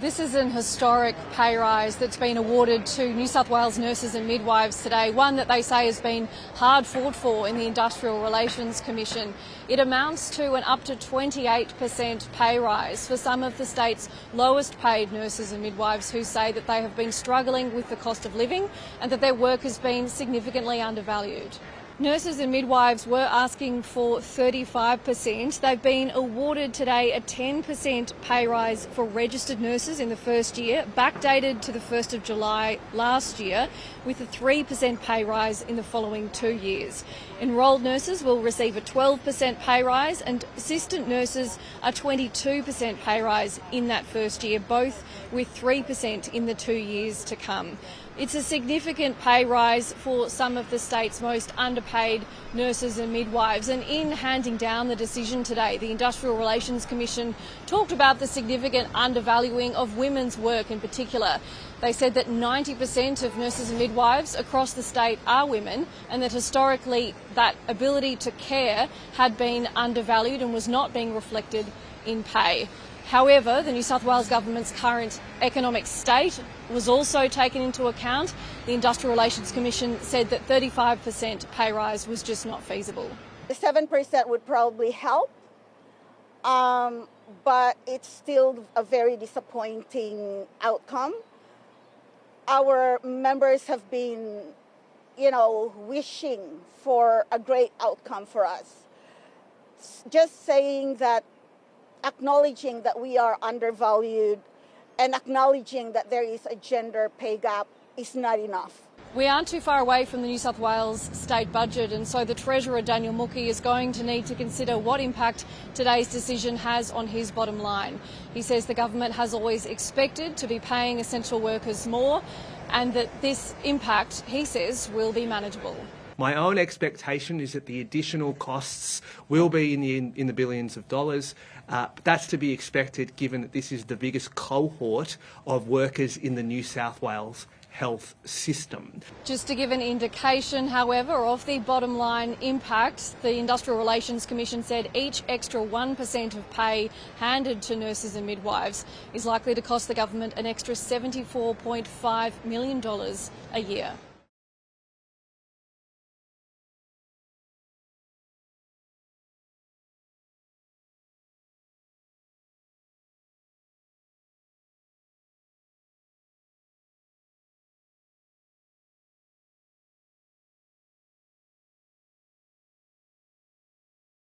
This is an historic pay rise that's been awarded to New South Wales nurses and midwives today, one that they say has been hard fought for in the Industrial Relations Commission. It amounts to an up to 28% pay rise for some of the state's lowest paid nurses and midwives, who say that they have been struggling with the cost of living and that their work has been significantly undervalued. Nurses and midwives were asking for 35%. They've been awarded today a 10% pay rise for registered nurses in the first year, backdated to the 1st of July last year, with a 3% pay rise in the following 2 years. Enrolled nurses will receive a 12% pay rise and assistant nurses a 22% pay rise in that first year, both with 3% in the 2 years to come. It's a significant pay rise for some of the state's most underpaid nurses and midwives, and in handing down the decision today, the Industrial Relations Commission talked about the significant undervaluing of women's work in particular. They said that 90% of nurses and midwives across the state are women, and that historically that ability to care had been undervalued and was not being reflected in pay. However, the New South Wales government's current economic state was also taken into account. The Industrial Relations Commission said that 35% pay rise was just not feasible. The 7% would probably help, but it's still a very disappointing outcome. Our members have been, wishing for a great outcome for us. Just saying that, acknowledging that we are undervalued and acknowledging that there is a gender pay gap is not enough. We aren't too far away from the New South Wales state budget, and so the Treasurer, Daniel Mookhey, is going to need to consider what impact today's decision has on his bottom line. He says the government has always expected to be paying essential workers more, and that this impact, he says, will be manageable. My own expectation is that the additional costs will be in the billions of dollars. But that's to be expected, given that this is the biggest cohort of workers in the New South Wales health system. Just to give an indication, however, of the bottom line impact, the Industrial Relations Commission said each extra 1% of pay handed to nurses and midwives is likely to cost the government an extra $74.5 million a year.